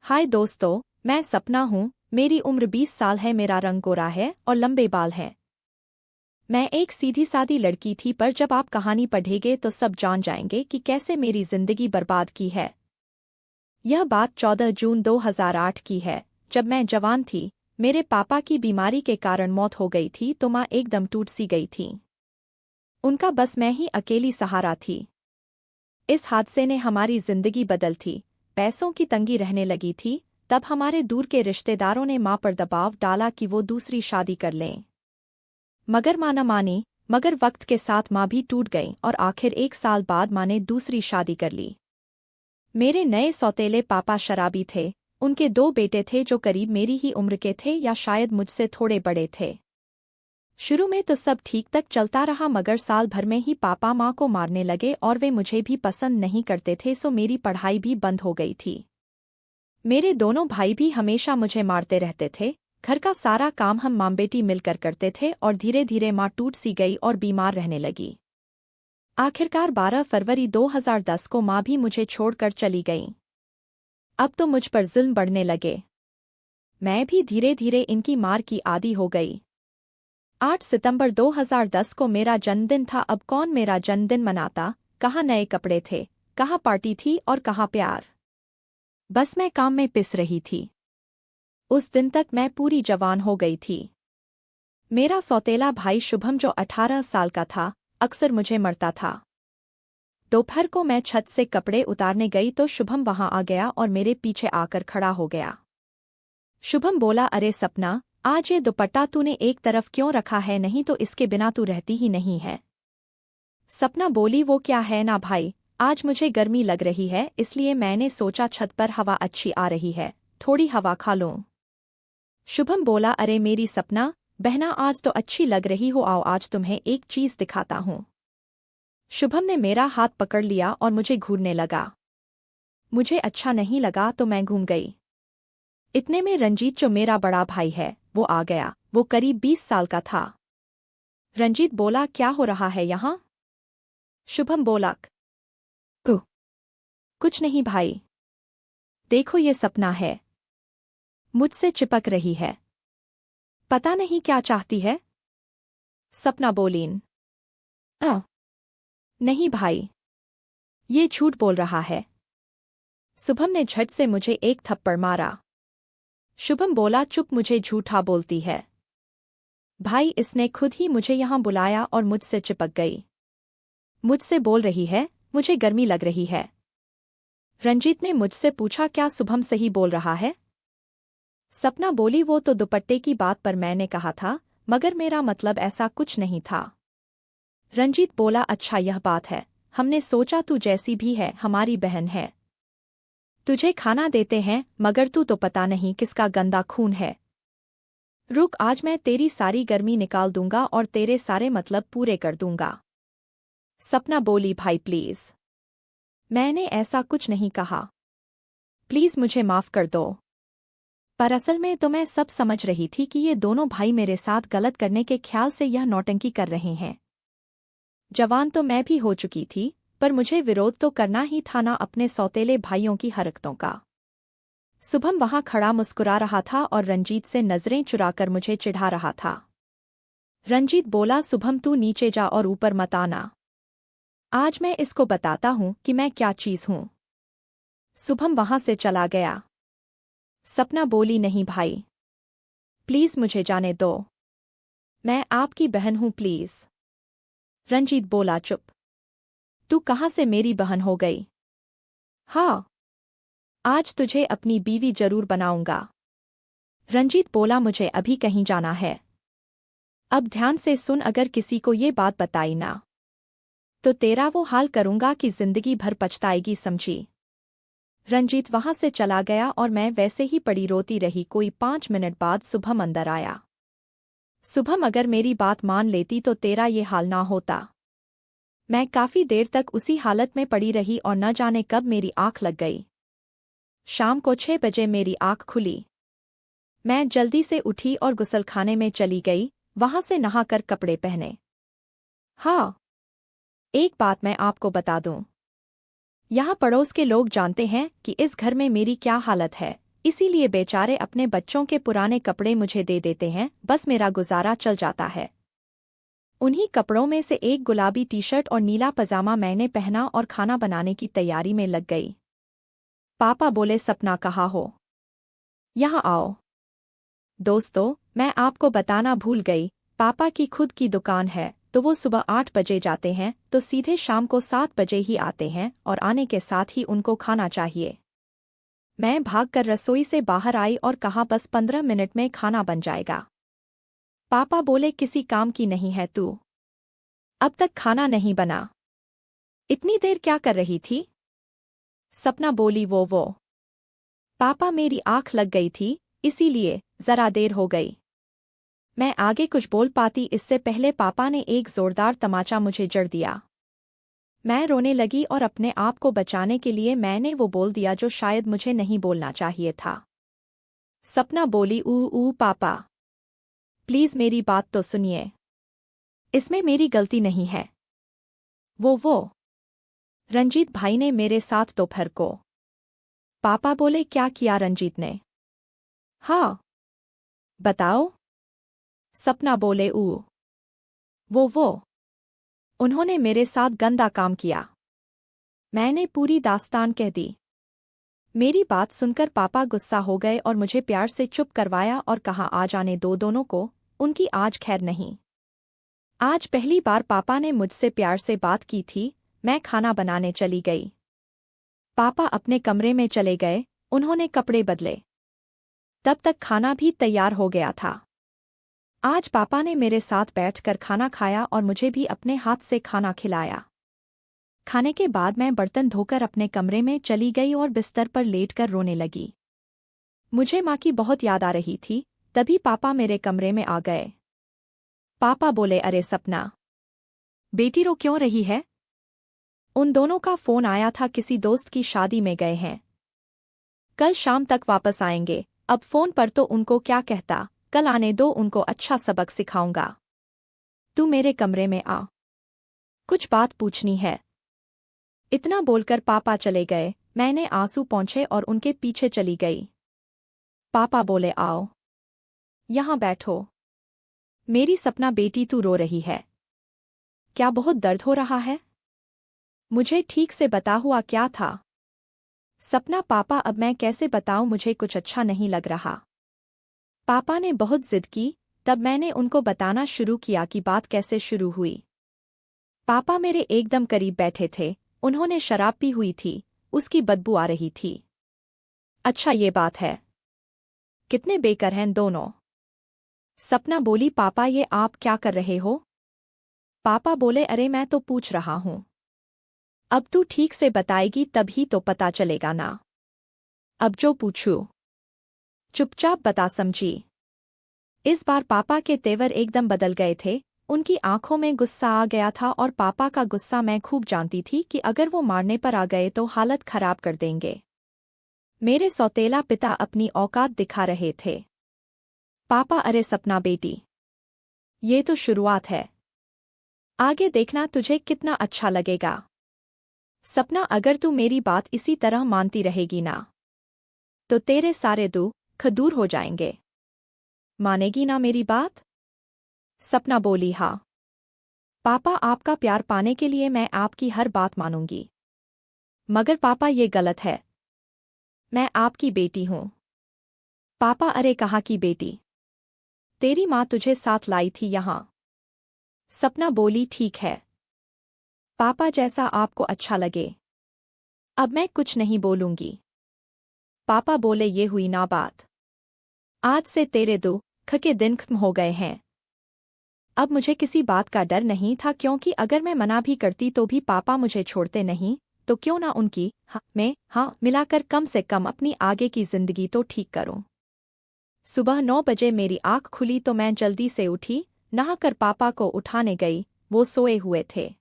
हाय दोस्तों, मैं सपना हूँ। मेरी उम्र 20 साल है, मेरा रंग गोरा है और लंबे बाल हैं। मैं एक सीधी सादी लड़की थी, पर जब आप कहानी पढ़ेंगे तो सब जान जाएंगे कि कैसे मेरी जिंदगी बर्बाद की है। यह बात 14 जून 2008 की है, जब मैं जवान थी। मेरे पापा की बीमारी के कारण मौत हो गई थी तो माँ एकदम टूट सी गई थी। उनका बस मैं ही अकेली सहारा थी। इस हादसे ने हमारी जिंदगी बदल थी। पैसों की तंगी रहने लगी थी। तब हमारे दूर के रिश्तेदारों ने माँ पर दबाव डाला कि वो दूसरी शादी कर लें। मगर माँ न मानी। मगर वक्त के साथ माँ भी टूट गई और आखिर 1 साल बाद माँ ने दूसरी शादी कर ली। मेरे नए सौतेले पापा शराबी थे। उनके 2 बेटे थे जो करीब मेरी ही उम्र के थे या शायद मुझसे थोड़े बड़े थे। शुरू में तो सब ठीक तक चलता रहा, मगर साल भर में ही पापा माँ को मारने लगे और वे मुझे भी पसंद नहीं करते थे, सो मेरी पढ़ाई भी बंद हो गई थी। मेरे दोनों भाई भी हमेशा मुझे मारते रहते थे। घर का सारा काम हम माँ बेटी मिलकर करते थे और धीरे धीरे माँ टूट सी गई और बीमार रहने लगी। आखिरकार 12 फरवरी 2010 को माँ भी मुझे छोड़कर चली गई। अब तो मुझ पर जुल्म बढ़ने लगे। मैं भी धीरे धीरे इनकी मार की आदी हो गई। 8 सितंबर 2010 को मेरा जन्मदिन था। अब कौन मेरा जन्मदिन मनाता? कहाँ नए कपड़े थे, कहाँ पार्टी थी और कहाँ प्यार। बस मैं काम में पिस रही थी। उस दिन तक मैं पूरी जवान हो गई थी। मेरा सौतेला भाई शुभम, जो 18 साल का था, अक्सर मुझे मरता था। दोपहर को मैं छत से कपड़े उतारने गई तो शुभम वहां आ गया और मेरे पीछे आकर खड़ा हो गया। शुभम बोला, अरे सपना, आज ये दुपट्टा तूने एक तरफ क्यों रखा है? नहीं तो इसके बिना तू रहती ही नहीं है। सपना बोली, वो क्या है ना भाई, आज मुझे गर्मी लग रही है, इसलिए मैंने सोचा छत पर हवा अच्छी आ रही है, थोड़ी हवा खा लूं। शुभम बोला, अरे मेरी सपना बहना, आज तो अच्छी लग रही हो, आओ आज तुम्हें एक चीज दिखाता हूँ। शुभम ने मेरा हाथ पकड़ लिया और मुझे घूरने लगा। मुझे अच्छा नहीं लगा तो मैं घूम गई। इतने में रंजीत, जो मेरा बड़ा भाई है, वो आ गया। वो करीब 20 साल का था। रंजीत बोला, क्या हो रहा है यहाँ? शुभम बोला, "कुह, कुछ नहीं भाई, देखो ये सपना है, मुझसे चिपक रही है, पता नहीं क्या चाहती है।" सपना बोलीन, "अ, नहीं भाई, ये झूठ बोल रहा है।" शुभम ने झट से मुझे एक थप्पड़ मारा। शुभम बोला, चुप, मुझे झूठा बोलती है। भाई, इसने खुद ही मुझे यहाँ बुलाया और मुझसे चिपक गई। मुझसे बोल रही है, मुझे गर्मी लग रही है। रंजीत ने मुझसे पूछा, क्या शुभम सही बोल रहा है? सपना बोली, वो तो दुपट्टे की बात पर मैंने कहा था, मगर मेरा मतलब ऐसा कुछ नहीं था। रंजीत बोला, अच्छा यह बात है, हमने सोचा तू जैसी भी है हमारी बहन है, तुझे खाना देते हैं, मगर तू तो पता नहीं किसका गंदा खून है। रुक, आज मैं तेरी सारी गर्मी निकाल दूंगा और तेरे सारे मतलब पूरे कर दूंगा। सपना बोली, भाई प्लीज, मैंने ऐसा कुछ नहीं कहा, प्लीज मुझे माफ कर दो। पर असल में तो मैं सब समझ रही थी कि ये दोनों भाई मेरे साथ गलत करने के ख्याल से यह नौटंकी कर रहे हैं। जवान तो मैं भी हो चुकी थी, पर मुझे विरोध तो करना ही था ना अपने सौतेले भाइयों की हरकतों का। शुभम वहां खड़ा मुस्कुरा रहा था और रंजीत से नजरें चुराकर मुझे चिढ़ा रहा था। रंजीत बोला, शुभम तू नीचे जा और ऊपर मत आना, आज मैं इसको बताता हूँ कि मैं क्या चीज हूँ। शुभम वहां से चला गया। सपना बोली, नहीं भाई, प्लीज मुझे जाने दो, मैं आपकी बहन हूँ प्लीज। रंजीत बोला, चुप, तू कहाँ से मेरी बहन हो गई? हाँ, आज तुझे अपनी बीवी जरूर बनाऊंगा। रंजीत बोला, मुझे अभी कहीं जाना है। अब ध्यान से सुन, अगर किसी को ये बात बताई ना तो तेरा वो हाल करूंगा कि जिंदगी भर पछताएगी, समझी? रंजीत वहां से चला गया और मैं वैसे ही पड़ी रोती रही। कोई 5 मिनट बाद शुभम अंदर आया। शुभम, अगर मेरी बात मान लेती तो तेरा ये हाल ना होता। मैं काफी देर तक उसी हालत में पड़ी रही और न जाने कब मेरी आंख लग गई। शाम को 6 बजे मेरी आंख खुली। मैं जल्दी से उठी और गुसलखाने में चली गई, वहां से नहाकर कपड़े पहने। हाँ, एक बात मैं आपको बता दूं, यहाँ पड़ोस के लोग जानते हैं कि इस घर में मेरी क्या हालत है। इसीलिए बेचारे अपने बच्चों के पुराने कपड़े मुझे दे देते हैं, बस मेरा गुजारा चल जाता है। उन्हीं कपड़ों में से एक गुलाबी टी शर्ट और नीला पजामा मैंने पहना और खाना बनाने की तैयारी में लग गई। पापा बोले, सपना कहाँ हो? यहाँ आओ। दोस्तों, मैं आपको बताना भूल गई, पापा की खुद की दुकान है, तो वो सुबह 8 बजे जाते हैं तो सीधे शाम को 7 बजे ही आते हैं और आने के साथ ही उनको खाना चाहिए। मैं भागकर रसोई से बाहर आई और कहा, बस 15 मिनट में खाना बन जाएगा। पापा बोले, किसी काम की नहीं है तू? अब तक खाना नहीं बना? इतनी देर क्या कर रही थी? सपना बोली, वो। पापा, मेरी आँख लग गई थी, इसीलिए जरा देर हो गई। मैं आगे कुछ बोल पाती इससे पहले पापा ने एक जोरदार तमाचा मुझे जड़ दिया। मैं रोने लगी और अपने आप को बचाने के लिए मैंने वो बोल दिया जो शायद मुझे नहीं बोलना चाहिए था। सपना बोली, ऊ पापा, प्लीज मेरी बात तो सुनिए। इसमें मेरी गलती नहीं है। वो रंजीत भाई ने मेरे साथ दोपहर को। पापा बोले, क्या किया रंजीत ने? हाँ, बताओ। सपना बोले, वो उन्होंने मेरे साथ गंदा काम किया। मैंने पूरी दास्तान कह दी। मेरी बात सुनकर पापा गुस्सा हो गए और मुझे प्यार से चुप करवाया और कहा, आ जाने दो दोनों को, उनकी आज खैर नहीं। आज पहली बार पापा ने मुझसे प्यार से बात की थी। मैं खाना बनाने चली गई। पापा अपने कमरे में चले गए, उन्होंने कपड़े बदले। तब तक खाना भी तैयार हो गया था। आज पापा ने मेरे साथ बैठकर खाना खाया और मुझे भी अपने हाथ से खाना खिलाया। खाने के बाद मैं बर्तन धोकर अपने कमरे में चली गई और बिस्तर पर लेटकर रोने लगी। मुझे माँ की बहुत याद आ रही थी, तभी पापा मेरे कमरे में आ गए। पापा बोले, अरे सपना, बेटी रो क्यों रही है? उन दोनों का फोन आया था, किसी दोस्त की शादी में गए हैं, कल शाम तक वापस आएंगे। अब फोन पर तो उनको क्या कहता, कल आने दो, उनको अच्छा सबक सिखाऊंगा। तू मेरे कमरे में आ, कुछ बात पूछनी है। इतना बोलकर पापा चले गए। मैंने आंसू पोंछे और उनके पीछे चली गई। पापा बोले, आओ यहाँ बैठो। मेरी सपना बेटी, तू रो रही है क्या? बहुत दर्द हो रहा है? मुझे ठीक से बता, हुआ क्या था? सपना, पापा अब मैं कैसे बताऊं, मुझे कुछ अच्छा नहीं लग रहा। पापा ने बहुत जिद की, तब मैंने उनको बताना शुरू किया कि बात कैसे शुरू हुई। पापा मेरे एकदम करीब बैठे थे, उन्होंने शराब पी हुई थी, उसकी बदबू आ रही थी। अच्छा ये बात है, कितने बेकार हैं दोनों। सपना बोली, पापा ये आप क्या कर रहे हो? पापा बोले, अरे मैं तो पूछ रहा हूँ, अब तू ठीक से बताएगी तभी तो पता चलेगा ना। अब जो पूछूं चुपचाप बता, समझी? इस बार पापा के तेवर एकदम बदल गए थे, उनकी आंखों में गुस्सा आ गया था और पापा का गुस्सा मैं खूब जानती थी कि अगर वो मारने पर आ गए तो हालत खराब कर देंगे। मेरे सौतेला पिता अपनी औकात दिखा रहे थे। पापा, अरे सपना बेटी, ये तो शुरुआत है, आगे देखना तुझे कितना अच्छा लगेगा। सपना, अगर तू मेरी बात इसी तरह मानती रहेगी ना, तो तेरे सारे दुख दूर हो जाएंगे। मानेगी ना मेरी बात? सपना बोली, हाँ पापा, आपका प्यार पाने के लिए मैं आपकी हर बात मानूंगी। मगर पापा ये गलत है, मैं आपकी बेटी हूँ। पापा, अरे कहाँ की बेटी? तेरी माँ तुझे साथ लाई थी यहाँ। सपना बोली, ठीक है पापा, जैसा आपको अच्छा लगे। अब मैं कुछ नहीं बोलूंगी। पापा बोले, ये हुई ना बात, आज से तेरे दुख के दिन खत्म हो गए हैं। अब मुझे किसी बात का डर नहीं था, क्योंकि अगर मैं मना भी करती तो भी पापा मुझे छोड़ते नहीं, तो क्यों ना उनकी में मिलाकर कम से कम अपनी आगे की जिंदगी तो ठीक करूं। सुबह 9 बजे मेरी आँख खुली तो मैं जल्दी से उठी, नहाकर पापा को उठाने गई, वो सोए हुए थे।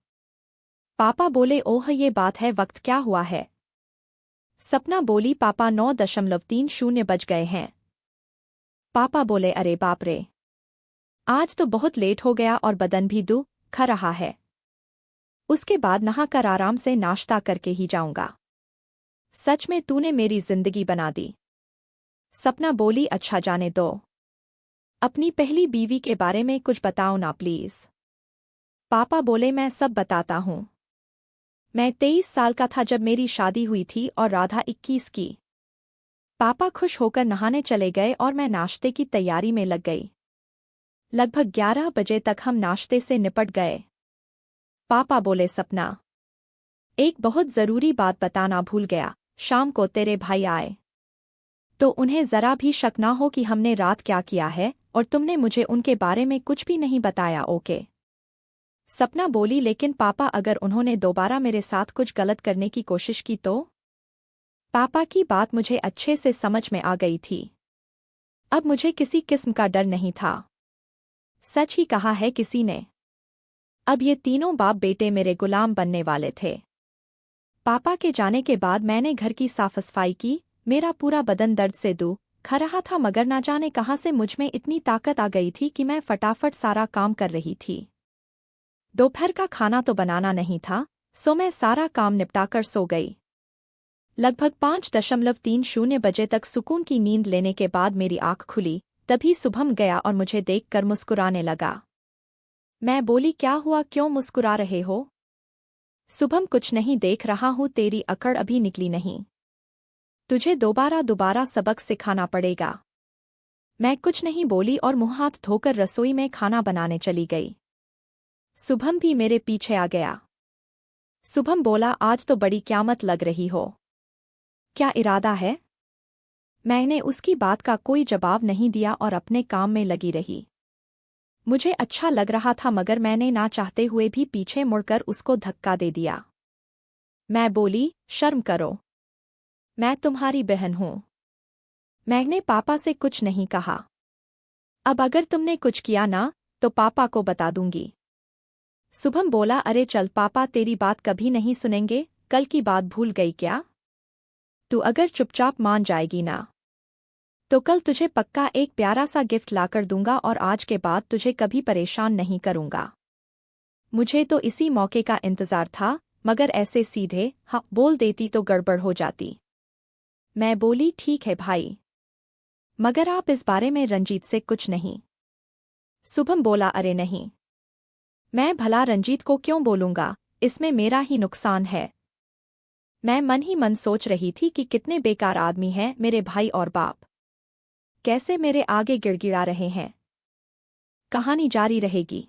पापा बोले, ओह ये बात है, वक्त क्या हुआ है? सपना बोली, पापा 9:30 बज गए हैं। पापा बोले, अरे बाप रे, आज तो बहुत लेट हो गया और बदन भी दुख रहा है। उसके बाद नहाकर आराम से नाश्ता करके ही जाऊंगा। सच में तूने मेरी जिंदगी बना दी। सपना बोली अच्छा जाने दो। अपनी पहली बीवी के बारे में कुछ बताओ ना प्लीज। पापा बोले मैं सब बताता हूँ। मैं 23 साल का था जब मेरी शादी हुई थी और राधा 21 की। पापा खुश होकर नहाने चले गए और मैं नाश्ते की तैयारी में लग गई। लगभग 11 बजे तक हम नाश्ते से निपट गए। पापा बोले सपना, एक बहुत जरूरी बात बताना भूल गया। शाम को तेरे भाई आए तो उन्हें जरा भी शक ना हो कि हमने रात क्या किया है और तुमने मुझे उनके बारे में कुछ भी नहीं बताया। ओके। सपना बोली लेकिन पापा अगर उन्होंने दोबारा मेरे साथ कुछ गलत करने की कोशिश की तो? पापा की बात मुझे अच्छे से समझ में आ गई थी। अब मुझे किसी किस्म का डर नहीं था। सच ही कहा है किसी ने। अब ये तीनों बाप बेटे मेरे गुलाम बनने वाले थे। पापा के जाने के बाद मैंने घर की साफ सफाई की। मेरा पूरा बदन दर्द से खा रहा था मगर ना जाने कहाँ से मुझमें इतनी ताकत आ गई थी कि मैं फटाफट सारा काम कर रही थी। दोपहर का खाना तो बनाना नहीं था, सो मैं सारा काम निपटाकर सो गई। लगभग 5.30 बजे तक सुकून की नींद लेने के बाद मेरी आँख खुली, तभी शुभम गया और मुझे देखकर मुस्कुराने लगा। मैं बोली क्या हुआ, क्यों मुस्कुरा रहे हो? शुभम कुछ नहीं, देख रहा हूँ तेरी अकड़ अभी निकली नहीं। तुझे दोबारा सबक सिखाना पड़ेगा। मैं कुछ नहीं बोली और मुँह हाथ धोकर रसोई में खाना बनाने चली गई। शुभम भी मेरे पीछे आ गया। शुभम बोला आज तो बड़ी क्यामत लग रही हो। क्या इरादा है? मैंने उसकी बात का कोई जवाब नहीं दिया और अपने काम में लगी रही। मुझे अच्छा लग रहा था मगर मैंने ना चाहते हुए भी पीछे मुड़कर उसको धक्का दे दिया। मैं बोली शर्म करो, मैं तुम्हारी बहन हूँ। मैंने पापा से कुछ नहीं कहा। अब अगर तुमने कुछ किया ना तो पापा को बता दूंगी। शुभम बोला अरे चल, पापा तेरी बात कभी नहीं सुनेंगे। कल की बात भूल गई क्या? तू अगर चुपचाप मान जाएगी ना तो कल तुझे पक्का एक प्यारा सा गिफ्ट लाकर दूंगा और आज के बाद तुझे कभी परेशान नहीं करूंगा। मुझे तो इसी मौके का इंतजार था मगर ऐसे सीधे हाँ बोल देती तो गड़बड़ हो जाती। मैं बोली ठीक है भाई, मगर आप इस बारे में रंजीत से कुछ नहीं। शुभम बोला अरे नहीं, मैं भला रंजीत को क्यों बोलूंगा, इसमें मेरा ही नुकसान है। मैं मन ही मन सोच रही थी कि कितने बेकार आदमी हैं मेरे भाई और बाप, कैसे मेरे आगे गिड़गिड़ा रहे हैं। कहानी जारी रहेगी।